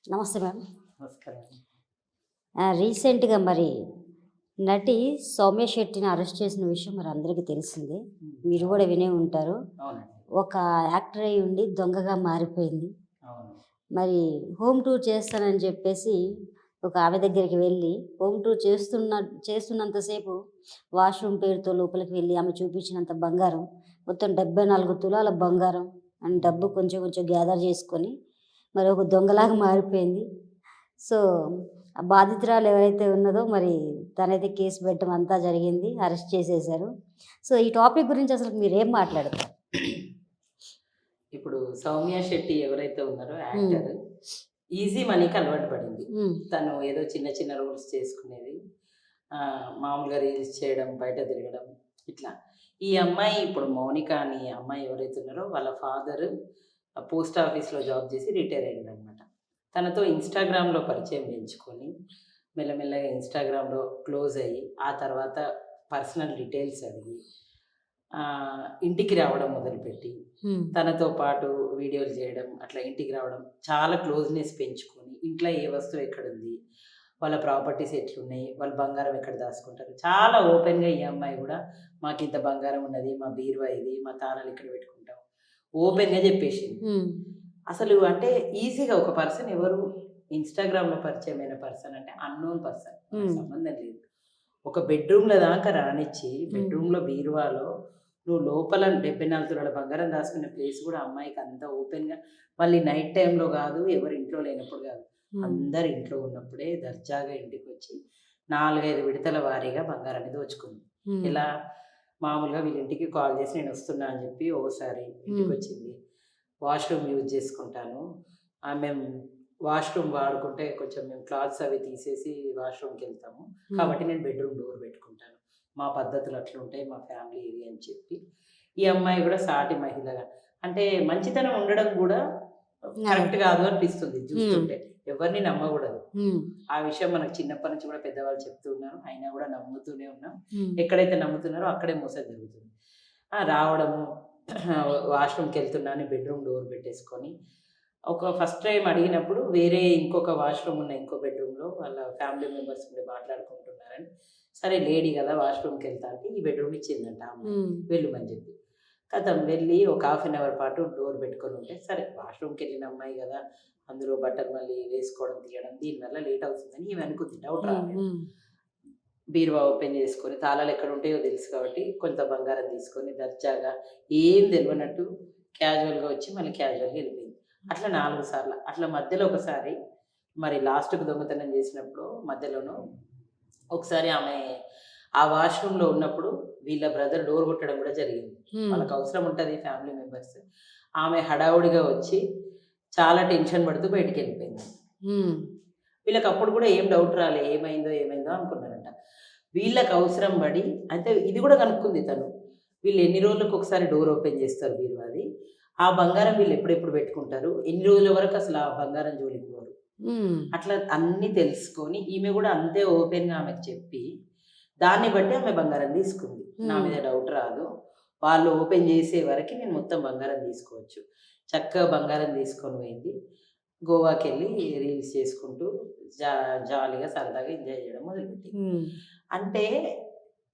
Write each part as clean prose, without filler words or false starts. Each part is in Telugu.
నమస్తే మ్యామ్. నమస్కారం. రీసెంట్‌గా మరి నటి సౌమ్య శెట్టిని అరెస్ట్ చేసిన విషయం మరి అందరికీ తెలిసిందే. మీరు కూడా వినే ఉంటారు. అవునండి. ఒక యాక్టర్ అయ్యి ఉండి దొంగగా మారిపోయింది. అవును. మరి హోమ్ టూర్ చేస్తానని చెప్పేసి ఒక ఆమె దగ్గరికి వెళ్ళి హోమ్ టూర్ చేస్తున్నంతసేపు వాష్‌రూమ్ పేరుతో లోపలికి వెళ్ళి ఆమె చూపించినంత బంగారం మొత్తం 74 తులాల బంగారం అండ్ డబ్బు కొంచెం కొంచెం గ్యాదర్ చేసుకొని మరి ఒక దొంగలాగా మారిపోయింది. సో, ఆ బాధితురాలు ఎవరైతే ఉన్నదో మరి తనైతే కేసు పెట్టడం అంతా జరిగింది. అరెస్ట్ చేసేశారు. సో, ఈ టాపిక్ గురించి అసలు మీరేం మాట్లాడతారు? ఇప్పుడు 'సౌమ్య శెట్టి' ఎవరైతే ఉన్నారో హ్మ్. యాక్టర్, ఈజీ మనీకి అలవాటు పడింది. హ్మ్. తను ఏదో చిన్న చిన్న రోల్స్ చేసుకునేది. మామూలుగా రీల్స్ చేయడం, బయట తిరగడం ఇట్లా. ఈ అమ్మాయి ఇప్పుడు మౌనిక అని అమ్మాయి ఎవరైతే ఉన్నారో వాళ్ళ ఫాదరు పోస్ట్ ఆఫీస్‌లో జాబ్ చేసి రిటైర్ అయ్యిండనమాట. తనతో ఇన్‌స్టాగ్రామ్‌లో పరిచయం పెంచుకొని మెల్లమెల్లగా ఇన్‌స్టాగ్రామ్‌లో క్లోజ్ అయ్యి, ఆ తర్వాత పర్సనల్ డీటెయిల్స్ అడిగి ఇంటికి రావడం మొదలుపెట్టి, హ్మ్. తనతో పాటు వీడియోలు చేయడం, అట్లా ఇంటికి రావడం, చాలా క్లోజ్‌నెస్ పెంచుకొని, ఇంట్లో ఏ వస్తువు ఎక్కడుంది, వాళ్ళ ప్రాపర్టీస్ ఎట్లున్నాయి, వాళ్ళు బంగారం ఎక్కడ దాచుకుంటారు, చాలా ఓపెన్‌గా ఈ అమ్మాయి గూడా మాకింత బంగారం ఉన్నది, మా బీరువా ఇది, మా తాళాలు ఇక్కడ పెట్టుకుంటాం, ఓపెన్‌గా చెప్పేసింది. హ్మ్. అసలు అంటే ఈజీగా ఒక పర్సన్ ఎవరు ఇన్‌స్టాగ్రామ్‌లో పరిచయమైన పర్సన్ అంటే అన్‌నోన్ పర్సన్. మనకు సంబంధం లేదు. ఒక బెడ్‌రూమ్‌ల దాకా రానిచ్చి, బెడ్‌రూమ్‌లో బీరువాలో నువ్వు లోపల 74 తులాల బంగారం దాచుకునే ప్లేస్ గూడా అమ్మాయికి అంత ఓపెన్‌గా, మళ్ళీ నైట్ టైమ్‌లో గాదు, ఎవరు ఇంట్లో లేనప్పుడు గాదు. అందరు ఇంట్లో ఉన్నప్పుడే దర్జాగా ఇంటికొచ్చి 4, 5 విడతల వారీగా బంగారాన్ని దోచుకుంది. ఇలా మామూలుగా వీళ్ళ ఇంటికి కాల్ చేసి నేనొస్తున్నా అని జెప్పి ఓసారి ఇంటికొచ్చింది. వాష్‌రూమ్ యూజ్ చేసుకుంటాను. మేము వాష్‌రూమ్ వాడుకుంటే కొంచెం మేము క్లాత్స్ అవి తీసేసి వాష్‌రూమ్‌కెళ్తాము. కాబట్టి నేను బెడ్‌రూమ్ డోర్ పెట్టుకుంటాను. మా పద్ధతులు అట్లుంటాయి. మా ఫ్యామిలీ ఇది అని చెప్పి, ఈ అమ్మాయి గూడా సాటి మహిళగా అంటే మంచితనం ఉండడం గూడా కరెక్ట్ గాదు అనిపిస్తుంది చూస్తుంటే. ఎవరిని నమ్మగూడదు. ఆ విషయం మనకు చిన్నప్పటి నుంచి గూడా పెద్దవాళ్ళు చెప్తూ ఉన్నారు. అయినా గూడా నమ్ముతూనే ఉన్నాం. ఎక్కడైతే నమ్ముతున్నారో అక్కడే మోసం జరుగుతుంది. రావడము వాష్‌రూమ్‌కెళ్తున్నా అని బెడ్‌రూమ్ డోర్ పెట్టేసుకొని, ఫస్ట్ టైమ్ అడిగినప్పుడు వేరే ఇంకొక వాష్‌రూమ్ ఉన్న ఇంకో బెడ్‌రూమ్‌లో వాళ్ళ ఫ్యామిలీ మెంబర్స్ ఉండి మాట్లాడుకుంటున్నారని, సరే లేడీ గదా! వాష్‌రూమ్‌కెళ్తా అంటే ఈ బెడ్‌రూమ్ ఇచ్చిందంట ఆ అమ్మాయి. వెళ్ళమని జెప్పి. ఖతం వెళ్ళి ఒక హాఫ్ అన్ అవర్ పాటు డోర్ పెట్టుకొని ఉంటే, సరే వాష్‌రూమ్‌కెళ్ళిన అమ్మాయి గదా! అందులో బట్టలు మళ్ళీ వేసుకోవడం, తీయడం దీనివల్ల లేట్ అవుతుందని ఈమె అనుకుంది. డౌట్ రాలేదు. బీరువా ఓపెన్ చేసుకొని తాళాలు ఎక్కడుంటాయో తెలుసు కాబట్టి కొంత బంగారం తీసుకొని దర్జాగా ఏం తెలవనట్టు క్యాజువల్‌గా వచ్చి మళ్ళీ క్యాజువల్‌గా వెళ్ళిపోయింది. అట్లా 4 సార్లు. అట్లా మధ్యలో ఒకసారి మరి లాస్ట్‌కి దొంగతనం చేసినప్పుడు మధ్యలోనో ఒకసారి ఆమె ఆ వాష్‌రూమ్‌లో ఉన్నప్పుడు వీళ్ళ బ్రదర్ డోర్ కొట్టడం కూడా జరిగింది. వాళ్ళకి అవసరం ఉంటది ఫ్యామిలీ మెంబర్స్. ఆమె హడావుడిగా వచ్చి చాలా టెన్షన్ పడుతూ బయటికెళ్ళిపోయింది. వీళ్ళకి అప్పుడు కూడా ఏం డౌట్ రాలే. ఏమైందో అనుకున్నారంట. వీళ్ళకి అవసరం పడి అంటే ఇది కూడా కనుక్కుంది తను. వీళ్ళు ఎన్ని రోజులకు ఒకసారి డోర్ ఓపెన్ చేస్తారు బీరువాది. ఆ బంగారం వీళ్ళు ఎప్పుడెప్పుడు పెట్టుకుంటారు. ఎన్ని రోజుల వరకు అసలు ఆ బంగారం జోలికి పోరు. అట్లా అన్నీ తెలుసుకొని ఈమె కూడా అంతే ఓపెన్‌గా ఆమెకు చెప్పి, దాన్ని బట్టి ఆమె బంగారం తీసుకుంది. నా మీద డౌట్ రాదు. వాళ్ళు ఓపెన్ చేసే వరకి నేను మొత్తం బంగారం తీసుకోవచ్చు. చక్కగా బంగారం తీసుకొని పోయింది. గోవాకెళ్ళి రీల్స్ చేసుకుంటూ జాలీగా సరదాగా ఎంజాయ్ చేయడం మొదలుపెట్టింది. అంటే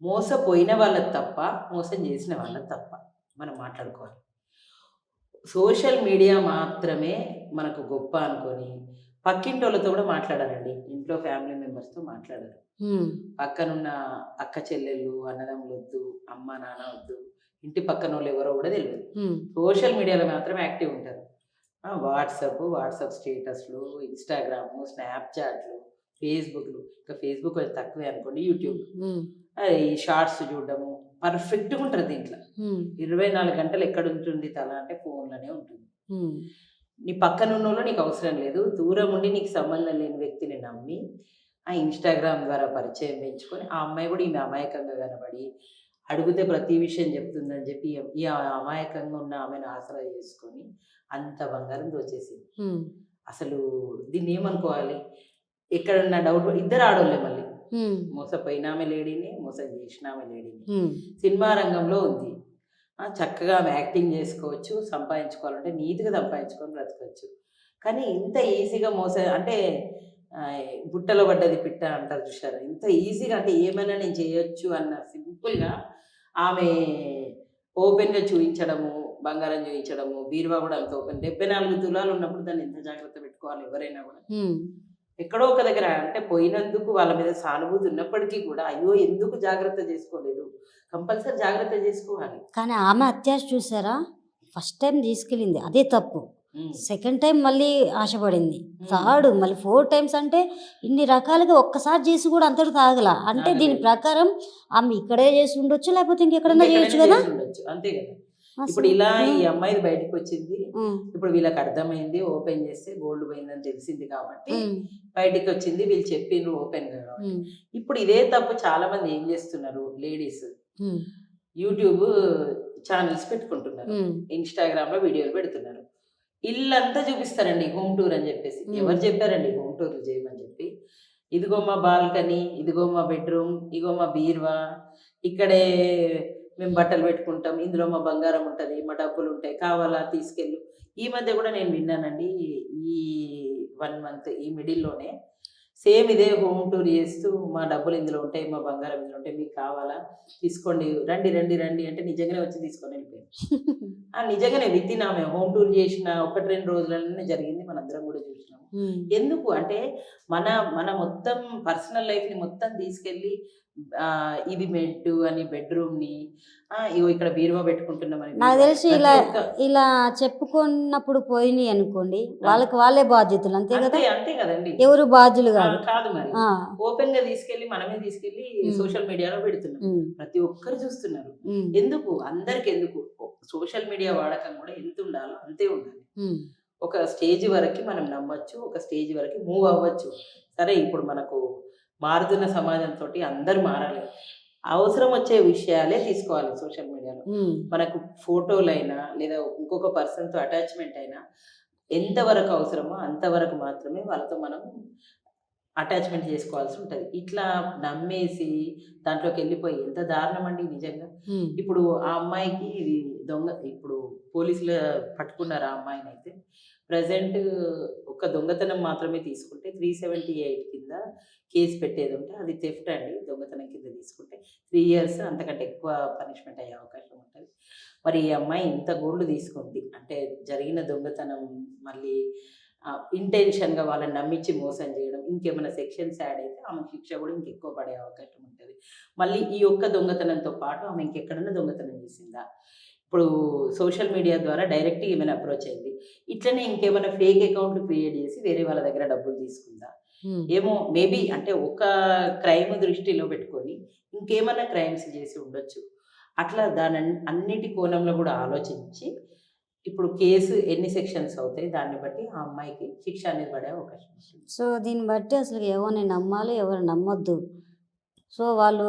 మోసపోయిన వాళ్ళది తప్ప, మోసం చేసిన వాళ్ళది తప్ప మనం మాట్లాడుకోవాలి. సోషల్ మీడియా మాత్రమే మనకు గొప్ప అనుకోని, పక్కింటోళ్ళతో కూడా మాట్లాడారండి. ఇంట్లో ఫ్యామిలీ మెంబర్స్‌తో మాట్లాడరు. పక్కనున్న అక్క చెల్లెళ్ళు, అన్నదమ్ములొద్దు, అమ్మ నాన్న వద్దు, ఇంటి పక్కనోళ్ళు ఎవరో కూడా తెలవదు. సోషల్ మీడియాలో మాత్రమే యాక్టివ్ ఉంటారు. వాట్సాప్ స్టేటస్‌లు, ఇన్‌స్టాగ్రాము, స్నాప్‌చాట్‌లు, ఫేస్‌బుక్‌లు, ఇంకా ఫేస్‌బుక్ కొంచెం తక్కువే అనుకోండి. యూట్యూబ్. ఈ షార్ట్స్ చూడడము పర్ఫెక్ట్‌గా ఉంటారు దీంట్లో. 24 గంటలు ఎక్కడుంటుంది తల అంటే ఫోన్‌లోనే ఉంటుంది. నీ పక్కనున్నోళ్ళు నీకు అవసరం లేదు. దూరం ఉండి నీకు సంబంధం లేని వ్యక్తిని నమ్మి, ఆ ఇన్‌స్టాగ్రామ్ ద్వారా పరిచయం పెంచుకొని, ఆ అమ్మాయి కూడా ఈమె అమాయకంగా కనబడి, అడిగితే ప్రతి విషయం చెప్తుందని చెప్పి, ఈ అమాయకంగా ఉన్న ఆమెను ఆసరా చేసుకొని అంత బంగారం దోచేసింది. అసలు దీన్ని ఏమనుకోవాలి? ఎక్కడన్నా డౌట్ ఇద్దరు ఆడోళ్ళే మళ్ళీ. మోసపోయిన ఆమె లేడీనే, మోసం చేసిన ఆమె లేడీనే. సినిమా రంగంలో ఉంది. చక్కగా ఆమె యాక్టింగ్ చేసుకోవచ్చు, సంపాదించుకోవాలంటే నీట్‌గా సంపాదించుకొని బ్రతకొచ్చు. కానీ ఇంత ఈజీగా అంటే ఆ, బుట్టలో పడ్డది పిట్ట అంటారు చూసారా, ఇంత ఈజీగా అంటే ఏమైనా నేను చేయొచ్చు అన్న సింపుల్గా ఆమె ఓపెన్గా చూపించడము, బంగారం చూపించడము, బీరువా కూడా అంత ఓపెన్. 74 తులాలు ఉన్నప్పుడు దాన్ని ఎంత జాగ్రత్త పెట్టుకోవాలి ఎవరైనా కూడా. ఎక్కడో ఒక దగ్గర అంటే పోయినందుకు వాళ్ళ మీద సానుభూతి ఉన్నప్పటికీ కూడా అయ్యో ఎందుకు జాగ్రత్త చేసుకోలేదు, కంపల్సరీ జాగ్రత్త చేసుకోవాలి. కానీ ఆమె అత్యాశ చూసారా, ఫస్ట్ టైం తీసుకెళ్ళింది అదే తప్పు, ఉమ్, సెకండ్ టైం మళ్ళీ ఆశపడింది, ఉమ్. థర్డ్ మళ్ళీ 4 టైమ్స్. అంటే ఇన్ని రకాలుగా ఒక్కసారి చేసి కూడా అంతటి తాగల. అంటే దీని తాగలేదు. ప్రకారం ఆమె ఇక్కడే చేసి ఉండొచ్చు, లేకపోతే ఇంకెక్కడన్నా చేయొచ్చు ఇంకెక్కడైనా కదా. చేసి ఉండొచ్చు, అంతే కదా. అసలు ఇప్పుడు ఇలా ఈ అమ్మాయిది బయటకు వచ్చింది, ఉమ్, ఇప్పుడు వీళ్ళకి అర్థమైంది, ఓపెన్ చేస్తే గోల్డ్ పోయిందని తెలిసింది కాబట్టి ఉమ్, బయటికి వచ్చింది, వీళ్ళు చెప్పిండ్రు ఓపెన్ గా కాబట్టి. ఉమ్, ఇప్పుడు ఇదే తప్పు చాలా మంది ఏం చేస్తున్నారు, లేడీస్ ఉమ్, యూట్యూబ్ ఛానల్స్ పెట్టుకుంటున్నారు, ఉమ్, ఇన్స్టాగ్రామ్ లో వీడియోలు పెడుతున్నారు, ఇల్లంతా చూపిస్తారండి హోమ్ టూర్ అని చెప్పేసి. ఎవరు చెప్పారండి హోమ్ టూర్లు చేయమని చెప్పి? ఇదిగో మా బాల్కనీ, ఇదిగో మా బెడ్రూమ్, ఇదిగో మా బీరువా, ఇక్కడే మేము బట్టలు పెట్టుకుంటాం, ఇందులో మా బంగారం ఉంటుంది, మా డబ్బులు ఉంటాయి, కావాలా తీసుకెళ్ళు. ఈ మధ్య కూడా నేను విన్నానండి, ఈ 1 మంత్ ఈ మిడిల్లోనే సేమ్ ఇదే హోమ్ టూర్ చేస్తూ, మా డబ్బులు ఇందులో ఉంటాయి, మా బంగారం ఇందులో ఉంటాయి, మీకు కావాలా తీసుకోండి, రండి రండి రండి అంటే నిజంగానే వచ్చి తీసుకొని వెళ్ళిపోయారు. నిజంగానే విత్ ఇన్ ఆమె హోమ్ టూర్ చేసిన 1-2 రోజులలోనే జరిగింది, మనందరం కూడా చూసినాము. ఉమ్. ఎందుకు అంటే మన మన మొత్తం పర్సనల్ లైఫ్ ని మొత్తం తీసుకెళ్ళి ఇది బెడ్ అని బెడ్రూమ్ ని ఇగో ఇక్కడ బీరువా పెట్టుకుంటున్నామని నాకు బీరువా, తెలిసి ప్రతి ఇలా ఒక్క ఇలా చెప్పుకున్నప్పుడు పోయినాయి అనుకోండి, వాళ్ళకి వాళ్ళే బాధ్యతలు, అంతే కదా. అంతే అంతే కదండి. ఎవరు బాధ్యులు కాదు. కాదు మరి ఆ, ఓపెన్ గా తీసుకెళ్లి మనమే తీసుకెళ్లి ఉమ్, సోషల్ మీడియాలో పెడుతున్నాం, ఉమ్, ప్రతి ఒక్కరు చూస్తున్నారు. ఉమ్, ఎందుకు అందరికి ఎందుకు, సోషల్ మీడియా వాడకం కూడా ఎంత ఉండాలో అంతే ఉండాలి. ఉమ్, ఒక స్టేజ్ వరకు మనం నమ్మచ్చు, ఒక స్టేజ్ వరకు మూవ్ అవ్వచ్చు. సరే ఇప్పుడు మనకు మారుతున్న సమాజంతో అందరు మారాలి, అవసరం వచ్చే విషయాలే తీసుకోవాలి సోషల్ మీడియాలో. ఉమ్, మనకు ఫోటోలైనా లేదా ఇంకొక పర్సన్తో అటాచ్మెంట్ అయినా ఎంతవరకు అవసరమో అంతవరకు మాత్రమే వాళ్ళతో మనం అటాచ్మెంట్ చేసుకోవాల్సి ఉంటుంది. ఇట్లా నమ్మేసి దాంట్లోకి వెళ్ళిపోయి ఎంత దారుణం అండి నిజంగా. ఉమ్, ఇప్పుడు ఆ అమ్మాయికి ఇది దొంగ, ఇప్పుడు పోలీసులు పట్టుకున్నారు ఆ అమ్మాయిని. అయితే ప్రజెంట్ ఒక దొంగతనం మాత్రమే తీసుకుంటే 378 కింద కేసు పెట్టేది ఉంటే అది థెఫ్ట్ అండి, దొంగతనం కింద తీసుకుంటే 3 years అంతకంటే ఎక్కువ పనిష్మెంట్ అయ్యే అవకాశం ఉంటుంది. మరి ఈ అమ్మాయి ఇంత గోల్డ్ తీసుకుంది అంటే జరిగిన దొంగతనం, మళ్ళీ ఇంటెన్షన్గా వాళ్ళని నమ్మించి మోసం చేయడం, ఇంకేమైనా సెక్షన్స్ యాడ్ అయితే ఆమె శిక్ష కూడా ఇంకెక్కువ పడే అవకాశం ఉంటుంది. మళ్ళీ ఈ ఒక్క దొంగతనంతో పాటు ఆమె ఇంకెక్కడైనా దొంగతనం చేసిందా, ఇప్పుడు సోషల్ మీడియా ద్వారా డైరెక్ట్ ఏమైనా అప్రోచ్ అయింది, ఇట్లనే ఇంకేమైనా ఫేక్ అకౌంట్లు క్రియేట్ చేసి వేరే వాళ్ళ దగ్గర డబ్బులు తీసుకుందా, ఉమ్, ఏమో మేబీ అంటే ఒక క్రైమ్ దృష్టిలో పెట్టుకొని ఇంకేమైనా క్రైమ్స్ చేసి ఉండొచ్చు. అట్లా దాని అన్నిటి కోణంలో కూడా ఆలోచించి ఇప్పుడు కేసు ఎన్ని సెక్షన్స్ అవుతాయి దాన్ని బట్టి ఆ అమ్మాయికి శిక్ష అనేది పడే అవకాశం ఉంటుంది. సో దీన్ని బట్టి అసలు ఎవరిని నమ్మాలి, ఎవరు నమ్మొద్దు. సో వాళ్ళు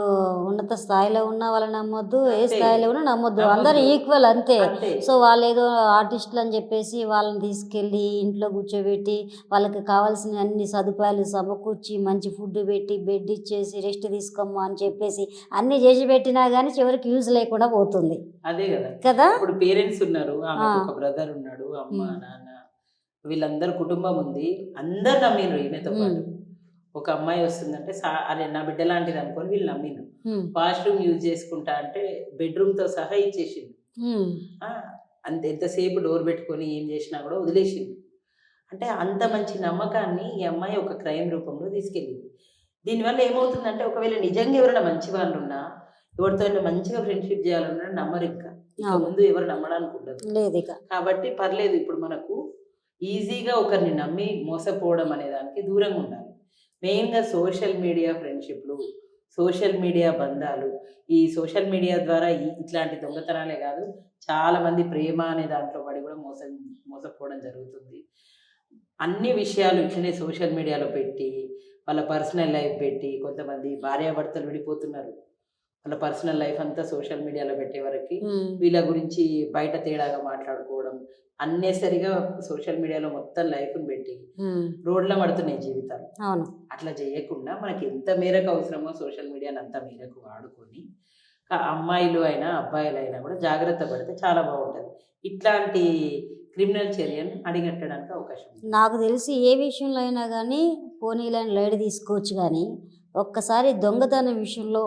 ఉన్నత స్థాయిలో ఉన్న వాళ్ళని నమ్మొద్దు, ఏ అంతే. స్థాయిలో ఉన్నా నమ్మొద్దు, నమ్మొద్దు. అందరు ఈక్వల్ అంతే. అంతే సో వాళ్ళు ఏదో ఆర్టిస్టులు అని చెప్పేసి వాళ్ళని తీసుకెళ్ళి ఇంట్లో కూర్చోబెట్టి వాళ్ళకి కావాల్సిన అన్ని సదుపాయాలు సమకూర్చి మంచి ఫుడ్ పెట్టి బెడ్ ఇచ్చేసి రెస్ట్ తీసుకోమ్మా అని చెప్పేసి అన్నీ చేసి పెట్టినా కానీ చివరికి యూజ్ లేకుండా పోతుంది అదే కదా. కదా. ఇప్పుడు పేరెంట్స్ ఉన్నారు, ఆమెకు ఆ. ఒక బ్రదర్ ఉన్నాడు, అమ్మ ఉమ్. నాన్న వీళ్ళందరూ కుటుంబం ఉంది, అందరు నమ్మిండ్రు ఈమెతో పాటు. ఒక అమ్మాయి వస్తుందంటే అరే నా బిడ్డ లాంటిది అనుకొని వీళ్ళు నమ్మిండ్రు. ఉమ్, వాష్రూమ్ యూజ్ చేసుకుంటా అంటే బెడ్రూమ్తో సహా ఇచ్చేసిండు. ఉమ్, అంత ఎంతసేపు డోర్ పెట్టుకొని ఏం చేసినా కూడా వదిలేసిండు. అంటే అంత మంచి నమ్మకాన్ని ఈ అమ్మాయి ఒక క్రైమ్ రూపంలో తీసుకెళ్ళింది. దీనివల్ల ఏమవుతుందంటే ఒకవేళ నిజంగా ఎవరైనా మంచి వాళ్ళు ఉన్నా, ఎవరితో అయినా మంచిగా ఫ్రెండ్షిప్ చేయాలన్నా నమ్మరు, ఇంకా అవును. ముందు ఎవరు నమ్మడానికి ఉండదు. లేదు ఇక. కాబట్టి పర్లేదు, ఇప్పుడు మనకు ఈజీగా ఒకరిని నమ్మి మోసపోవడం అనే దానికి దూరంగా ఉండాలి. మెయిన్గా సోషల్ మీడియా ఫ్రెండ్షిప్లు, సోషల్ మీడియా బంధాలు, ఈ సోషల్ మీడియా ద్వారా ఇట్లాంటి దొంగతనాలే కాదు చాలామంది ప్రేమ అనే దాంట్లో పడి కూడా మోసపోవడం జరుగుతుంది. అన్ని విషయాలు ఇట్లనే సోషల్ మీడియాలో పెట్టి వాళ్ళ పర్సనల్ లైఫ్ పెట్టి, కొంతమంది భార్యాభర్తలు విడిపోతున్నారు, వాళ్ళ పర్సనల్ లైఫ్ అంతా సోషల్ మీడియాలో పెట్టే వరకు ఉమ్, వీళ్ళ గురించి బయట తేడాగా మాట్లాడుకోవడం, అన్నెసరిగా సోషల్ మీడియాలో మొత్తం లైఫ్ని పెట్టి ఉమ్, రోడ్ల పడుతున్నాయి జీవితాలు. అవును. అట్లా చేయకుండా మనకి ఎంత మేరకు అవసరమో సోషల్ మీడియాని అంత మేరకు వాడుకొని అమ్మాయిలు అయినా అబ్బాయిలు అయినా కూడా జాగ్రత్త పడితే చాలా బాగుంటుంది. ఇట్లాంటి క్రిమినల్ చర్యను అడిగట్టడానికి అవకాశం ఉంది. నాకు తెలిసి ఏ విషయంలో అయినా కానీ పోనీలని లైట్ తీసుకోవచ్చు, కానీ ఒక్కసారి దొంగతనం విషయంలో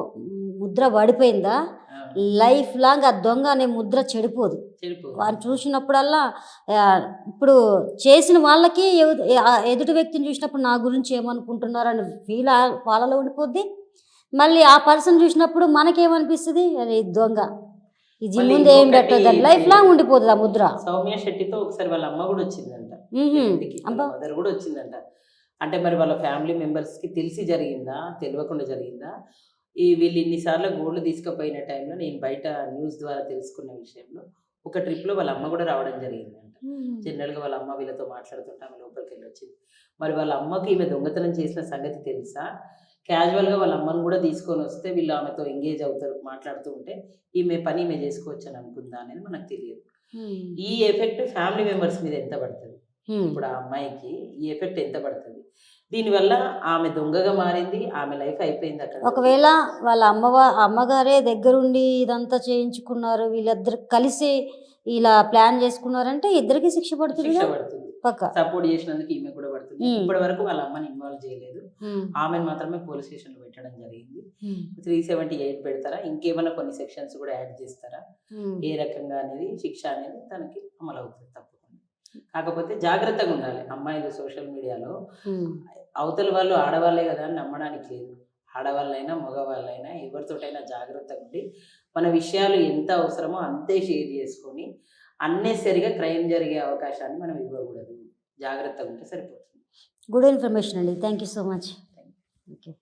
ముద్ర పడిపోయిందా ఆ, లైఫ్ లాంగ్ ఆ దొంగ అనే ముద్ర చెడిపోదు. చెడిపోదు. వాడిని చూసినప్పుడల్లా ఆ, ఇప్పుడు చేసిన వాళ్ళకి ఎదుటి వ్యక్తిని చూసినప్పుడు నా గురించి ఏమనుకుంటున్నారు అని ఫీల్ వాళ్ళలో ఉండిపోద్ది. మళ్ళీ ఆ పర్సన్ చూసినప్పుడు మనకేమనిపిస్తుంది, అరే ఈ దొంగ ఇది మళ్ళీ ముందు ఏం ఇంకొకటి పెట్టదు, లైఫ్ లాంగ్ ఉండిపోతుంది ఆ ముద్ర. సౌమ్య శెట్టితో ఒకసారి వాళ్ళ అమ్మ కూడా వచ్చిందంట, మ్హూ. ఇంటికి వాళ్ళ అబ్బా. మదర్ కూడా వచ్చిందంట. అంటే మరి వాళ్ళ ఫ్యామిలీ మెంబర్స్కి తెలిసి జరిగిందా తెలియకుండా జరిగిందా, ఈ వీళ్ళు ఇన్నిసార్లు గోల్డ్ తీసుకుపోయిన టైంలో నేను బయట న్యూస్ ద్వారా తెలుసుకున్న విషయంలో ఒక ట్రిప్లో వాళ్ళ అమ్మ కూడా రావడం జరిగిందంట. జనరల్గా వాళ్ళ అమ్మ వీళ్ళతో మాట్లాడుతుంటే ఆమె లోపలికి వెళ్ళి వచ్చింది. మరి వాళ్ళ అమ్మకి ఈమె దొంగతనం చేసిన సంగతి తెలుసా, క్యాజువల్గా వాళ్ళ అమ్మను కూడా తీసుకొని వస్తే వీళ్ళు ఆమెతో ఎంగేజ్ అవుతారు, మాట్లాడుతూ ఉంటే ఈమె పని ఈమె చేసుకోవచ్చు అని అనుకుందా అనేది మనకు తెలియదు. ఈ ఎఫెక్ట్ ఫ్యామిలీ మెంబర్స్ మీద ఎంత పడుతుంది, ఇప్పుడు ఆ అమ్మాయికి ఈ ఎఫెక్ట్ ఎంత పడుతుంది, దీనివల్ల ఆమె దొంగగా మారింది, ఆమె లైఫ్ అయిపోయింది అక్కడ. ఒకవేళ వాళ్ళ అమ్మగారే దగ్గరుండి ఇదంతా చేయించుకున్నారు, వీళ్ళిద్దరు కలిసి ఇలా ప్లాన్ చేసుకున్నారంటే ఇద్దరికి శిక్ష పడుతుంది శిక్ష కదా? పడుతుంది. పక్క. సపోర్ట్ చేసినందుకు ఈమె కూడా పడుతుంది. ఇప్పటి వరకు వాళ్ళ అమ్మని ఇన్వాల్వ్ చేయలేదు, ఆమెను మాత్రమే పోలీస్ స్టేషన్లో పెట్టడం జరిగింది. 378 పెడతారా, ఇంకేమైనా కొన్ని సెక్షన్స్ కూడా యాడ్ చేస్తారా, ఏ రకంగా అనేది శిక్ష అనేది తనకి అమలు అవుతుంది తప్పకుండా. కాకపోతే జాగ్రత్తగా ఉండాలి అమ్మాయిలు సోషల్ మీడియాలో. అవతల వాళ్ళు ఆడవాళ్ళే కదా అని నమ్మడానికి లేదు. ఆడవాళ్ళైనా మగవాళ్ళైనా ఎవరితోటైనా జాగ్రత్తగా ఉండి మన విషయాలు ఎంత అవసరమో అంతే షేర్ చేసుకొని అన్నెసరిగా క్రైమ్ జరిగే అవకాశాన్ని మనం ఇవ్వకూడదు. జాగ్రత్తగా ఉంటే సరిపోతుంది. గుడ్ ఇన్ఫర్మేషన్ అండి, thank you so much. Okay.